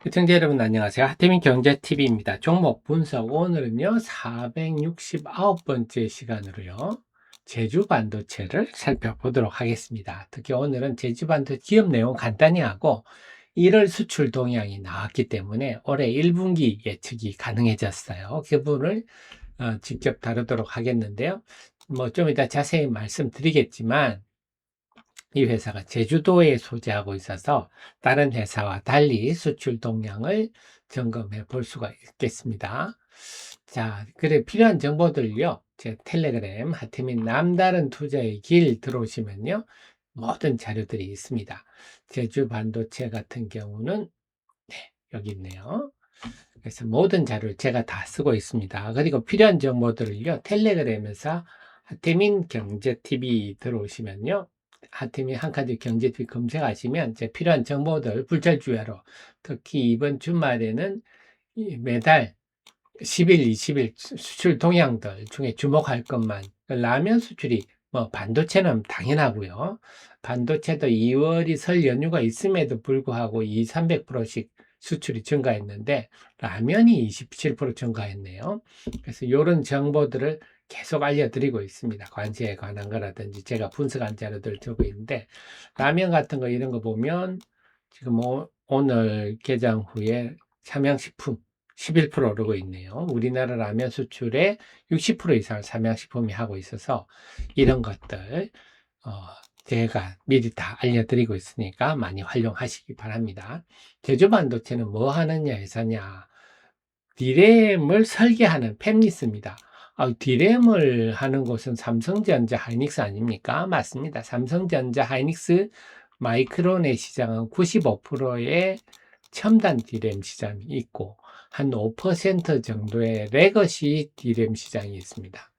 시청자 여러분 안녕하세요. 하태민 경제TV입니다. 종목 분석 오늘은요 469번째 시간으로요 제주 반도체를 살펴보도록 하겠습니다. 특히 오늘은 제주 반도체 기업 내용 간단히 하고 1월 수출 동향이 나왔기 때문에 올해 1분기 예측이 가능해졌어요. 그 부분을 직접 다루도록 하겠는데요. 뭐 좀 이따 자세히 말씀드리겠지만 이 회사가 제주도에 소재하고 있어서 다른 회사와 달리 수출 동향을 점검해 볼 수가 있겠습니다. 자, 그래 필요한 정보들요. 제 텔레그램 하태민 남다른 투자의 길 들어오시면요. 모든 자료들이 있습니다. 제주 반도체 같은 경우는 네, 여기 있네요. 그래서 모든 자료를 제가 다 쓰고 있습니다. 그리고 필요한 정보들을요. 텔레그램에서 하태민 경제TV 들어오시면요. 하태민 한 가지 경제TV 검색하시면 제 필요한 정보들 불철주야로 특히 이번 주말에는 매달 10일, 20일 수출 동향들 중에 주목할 것만 라면 수출이 뭐 반도체는 당연하고요. 반도체도 2월이 설 연휴가 있음에도 불구하고 2, 300%씩 수출이 증가했는데 라면이 27% 증가했네요. 그래서 이런 정보들을 계속 알려드리고 있습니다. 관세에 관한 거라든지 제가 분석한 자료들 들고 있는데 라면 같은 거 이런 거 보면 지금 오늘 개장 후에 삼양식품 11% 오르고 있네요. 우리나라 라면 수출의 60% 이상을 삼양식품이 하고 있어서 이런 것들 어, 제가 미리 다 알려드리고 있으니까 많이 활용하시기 바랍니다. 제주반도체는 뭐 하느냐 회사냐? 디램을 설계하는 팹리스입니다. 디램을 하는 곳은 삼성전자 하이닉스 아닙니까? 맞습니다. 삼성전자 하이닉스 마이크론의 시장은 95%의 첨단 디램 시장이 있고 한 5% 정도의 레거시 디램 시장이 있습니다.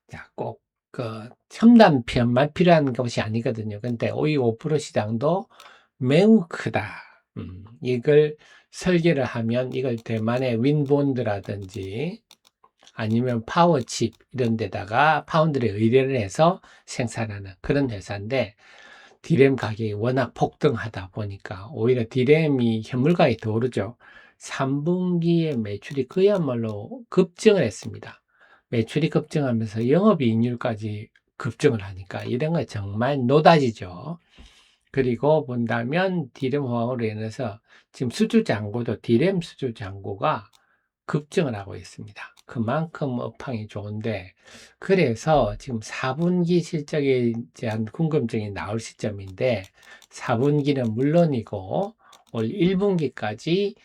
자, 꼭 그 첨단 편만 필요한 것이 아니거든요. 근데 이 5% 시장도 매우 크다. 이걸 설계를 하면 이걸 대만의 윈본드라든지 아니면 파워칩 이런 데다가 파운드에 의뢰를 해서 생산하는 그런 회사인데 디램 가격이 워낙 폭등하다 보니까 오히려 디램이 현물가에 더 오르죠. 3분기에 매출이 그야말로 급증을 했습니다. 매출이 급증하면서 영업이익률까지 급증을 하니까 이런 거 정말 노다지죠. 그리고 본다면 디램 호황으로 인해서 지금 수주 잔고도 디램 수주 잔고가 급증을 하고 있습니다. 그만큼 업황이 좋은데 그래서 지금 4분기 실적에 대한 궁금증이 나올 시점인데 4분기는 물론이고 올 1분기까지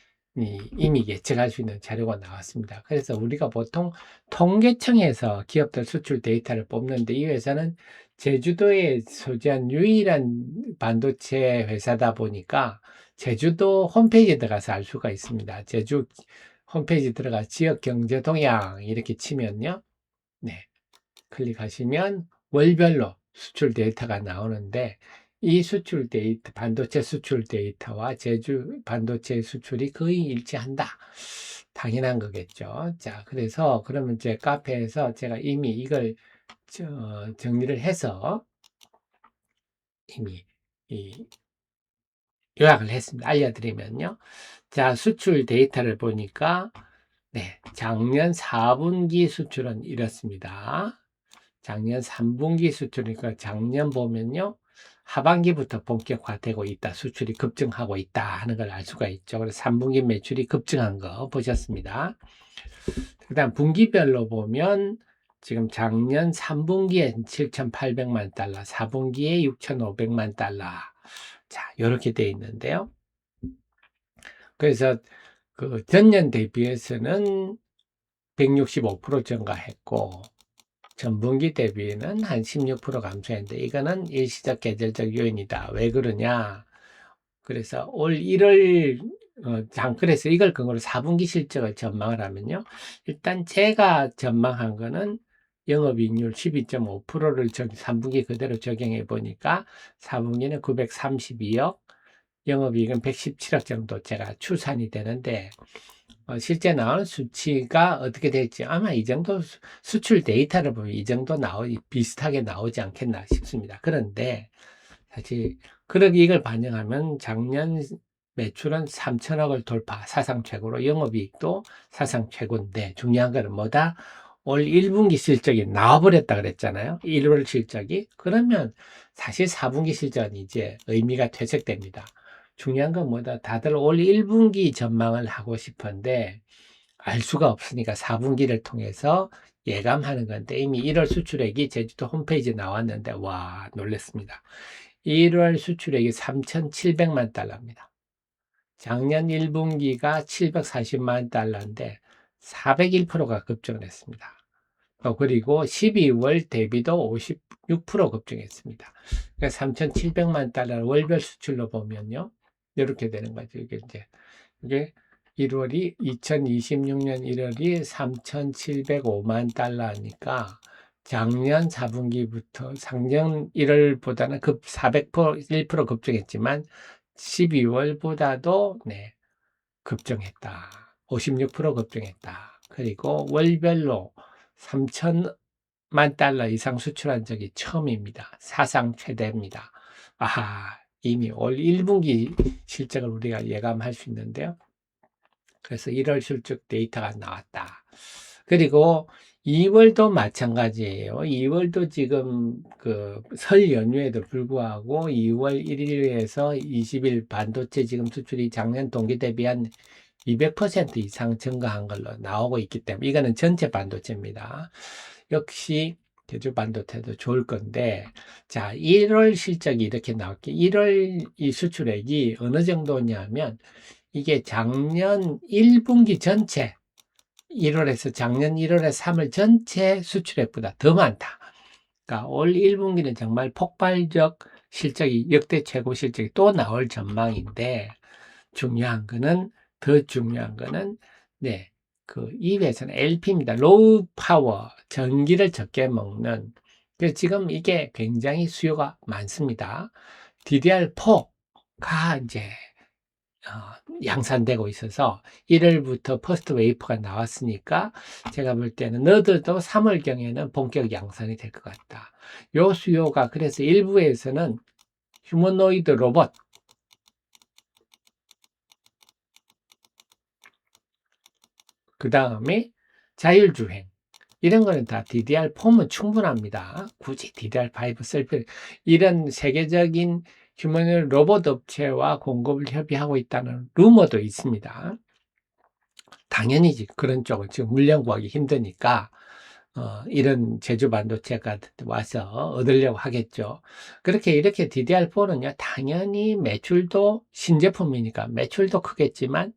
이미 예측할 수 있는 자료가 나왔습니다. 그래서 우리가 보통 통계청에서 기업들 수출 데이터를 뽑는데 이 회사는 제주도에 소재한 유일한 반도체 회사다 보니까 제주도 홈페이지에 들어가서 알 수가 있습니다. 제주 홈페이지 들어가 지역 경제 동향 이렇게 치면요. 네. 클릭하시면 월별로 수출 데이터가 나오는데 이 수출 데이터, 반도체 수출 데이터와 제주 반도체 수출이 거의 일치한다. 당연한 거겠죠. 자, 그래서 그러면 제 카페에서 제가 이미 이걸 정리를 해서 이미 이 요약을 했습니다. 알려드리면요. 자, 수출 데이터를 보니까 네, 작년 4분기 수출은 이렇습니다. 작년 3분기 수출이니까 작년 보면요. 하반기부터 본격화되고 있다. 수출이 급증하고 있다 하는 걸 알 수가 있죠. 그래서 3분기 매출이 급증한 거 보셨습니다. 그 다음 분기별로 보면 지금 작년 3분기에 7,800만 달러, 4분기에 6,500만 달러. 자, 이렇게 돼 있는데요. 그래서 그 전년 대비해서는 165% 증가했고 전분기 대비는 한 16% 감소했는데 이거는 일시적 계절적 요인이다. 왜 그러냐? 그래서 올 1월 그래서 이걸 근거로 4분기 실적을 전망을 하면요. 일단 제가 전망한 거는 영업이익률 12.5%를 3분기 그대로 적용해 보니까 4분기는 932억, 영업이익은 117억 정도 제가 추산이 되는데 실제 나온 수치가 어떻게 될지 아마 이 정도 수출 데이터를 보면 이 정도 비슷하게 나오지 않겠나 싶습니다. 그런데 사실 그렇게 이걸 반영하면 작년 매출은 3천억을 돌파, 사상 최고로 영업이익도 사상 최고인데 중요한 거는 뭐다? 올 1분기 실적이 나와버렸다 그랬잖아요. 1월 실적이. 그러면 사실 4분기 실적은 이제 의미가 퇴색됩니다. 중요한 건 뭐다? 다들 올 1분기 전망을 하고 싶은데 알 수가 없으니까 4분기를 통해서 예감하는 건데 이미 1월 수출액이 제주도 홈페이지에 나왔는데 와 놀랬습니다. 1월 수출액이 3,700만 달러입니다. 작년 1분기가 740만 달러인데 401%가 급증을 했습니다. 그리고 12월 대비도 56% 급증했습니다. 그러니까 3,700만 달러 월별 수출로 보면요. 이렇게 되는 거죠. 이게 1월이 2026년 1월이 3,705만 달러니까 작년 4분기부터 작년 1월보다는 급 401% 급증했지만 12월보다도 네, 급증했다. 56% 급증했다. 그리고 월별로 3천만 달러 이상 수출한 적이 처음입니다. 사상 최대입니다. 아하, 이미 올 1분기 실적을 우리가 예감할 수 있는데요. 그래서 1월 실적 데이터가 나왔다. 그리고 2월도 마찬가지예요. 2월도 지금 그 설 연휴에도 불구하고 2월 1일에서 20일 반도체 지금 수출이 작년 동기 대비 한 200% 이상 증가한 걸로 나오고 있기 때문에 이거는 전체 반도체입니다. 역시 제주 반도체도 좋을 건데 자 1월 실적이 이렇게 나왔기 1월 이 수출액이 어느 정도냐면 이게 작년 1분기 전체 1월에서 작년 1월에 3월 전체 수출액보다 더 많다. 그러니까 올 1분기는 정말 폭발적 실적이 역대 최고 실적이 또 나올 전망인데 중요한 거는 더 중요한 거는 네, 이 회사는 LP입니다. 로우 파워 전기를 적게 먹는 그래서 지금 이게 굉장히 수요가 많습니다. DDR4가 이제 양산되고 있어서 1월부터 퍼스트 웨이퍼가 나왔으니까 제가 볼 때는 너들도 3월경에는 본격 양산이 될 것 같다. 요 수요가 그래서 일부에서는 휴머노이드 로봇 그 다음에 자율주행 이런 거는 다 DDR4면 충분합니다. 굳이 DDR5 쓸 필요 이런 세계적인 휴머노이드 로봇 업체와 공급을 협의하고 있다는 루머도 있습니다. 당연히지 그런 쪽은 지금 물량 구하기 힘드니까 이런 제조 반도체가 와서 얻으려고 하겠죠. 그렇게 이렇게 DDR4는요 당연히 매출도 신제품이니까 매출도 크겠지만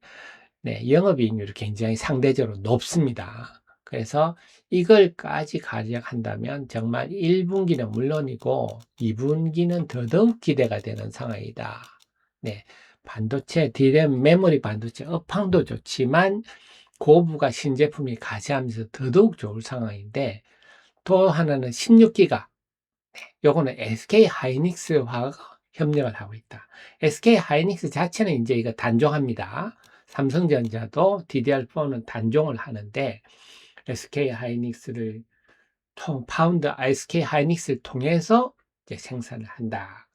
네, 영업이익률이 굉장히 상대적으로 높습니다. 그래서 이걸까지 가져간다면 정말 1분기는 물론이고 2분기는 더더욱 기대가 되는 상황이다. 네, 반도체, DRAM, 메모리 반도체 업황도 좋지만 고부가 신제품이 가세하면서 더더욱 좋을 상황인데 또 하나는 16기가 요거는 SK 하이닉스와 협력을 하고 있다. SK 하이닉스 자체는 이제 이거 단종합니다. 삼성전자도 DDR4는 단종을 하는데 SK 하이닉스를 SK 하이닉스를 통해서 이제 생산을 한다.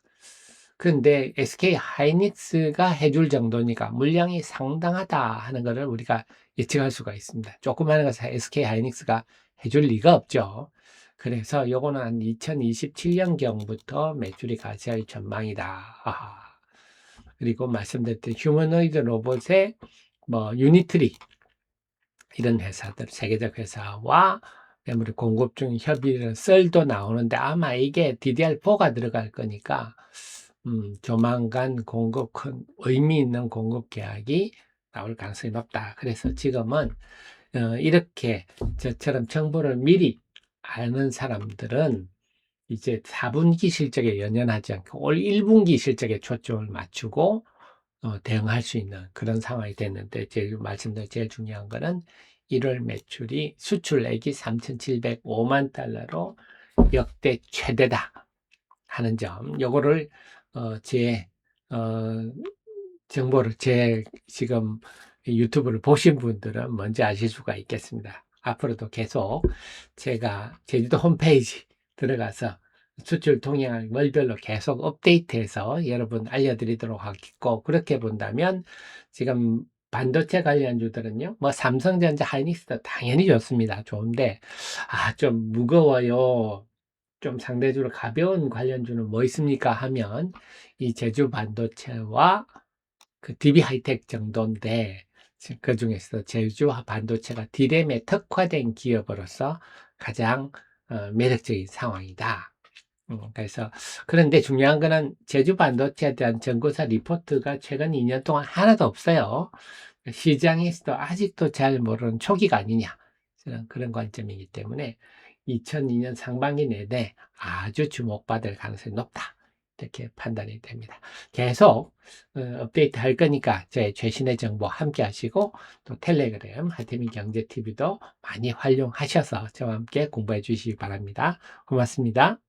그런데 SK 하이닉스가 해줄 정도니까 물량이 상당하다 하는 것을 우리가 예측할 수가 있습니다. 조그마한 것을 SK 하이닉스가 해줄 리가 없죠. 그래서 요거는 한 2027년경부터 매출이 가세할 전망이다. 아하. 그리고 말씀드렸던 휴머노이드 로봇의 뭐 유니트리 이런 회사들 세계적 회사와 메모리 공급 중 협의를 썰도 나오는데 아마 이게 DDR4가 들어갈 거니까 조만간 큰 의미 있는 공급 계약이 나올 가능성이 높다. 그래서 지금은 이렇게 저처럼 정보를 미리 아는 사람들은 이제 4분기 실적에 연연하지 않고 올 1분기 실적에 초점을 맞추고 대응할 수 있는 그런 상황이 됐는데 제가 말씀드린 제일 중요한 거는 1월 매출이 수출액이 3,705만 달러로 역대 최대다 하는 점 요거를 제 정보를 제 지금 유튜브를 보신 분들은 먼저 아실 수가 있겠습니다. 앞으로도 계속 제가 제주도 홈페이지 들어가서 수출 동향을 월별로 계속 업데이트해서 여러분 알려드리도록 하겠고, 그렇게 본다면 지금 반도체 관련주들은요, 뭐 삼성전자, 하이닉스도 당연히 좋습니다. 좋은데, 좀 무거워요. 좀 상대적으로 가벼운 관련주는 뭐 있습니까 하면 이 제주 반도체와 그 DB 하이텍 정도인데, 그 중에서 제주 반도체가 D램에 특화된 기업으로서 가장 매력적인 상황이다. 그래서 그런데 중요한 거는 제주 반도체에 대한 정보사 리포트가 최근 2년 동안 하나도 없어요. 시장에서도 아직도 잘 모르는 초기가 아니냐, 저는 그런 관점이기 때문에 2002년 상반기 내내 아주 주목받을 가능성이 높다, 이렇게 판단이 됩니다. 계속 업데이트 할 거니까 저의 최신의 정보 함께 하시고, 또 텔레그램 하태민 경제TV도 많이 활용하셔서 저와 함께 공부해 주시기 바랍니다. 고맙습니다.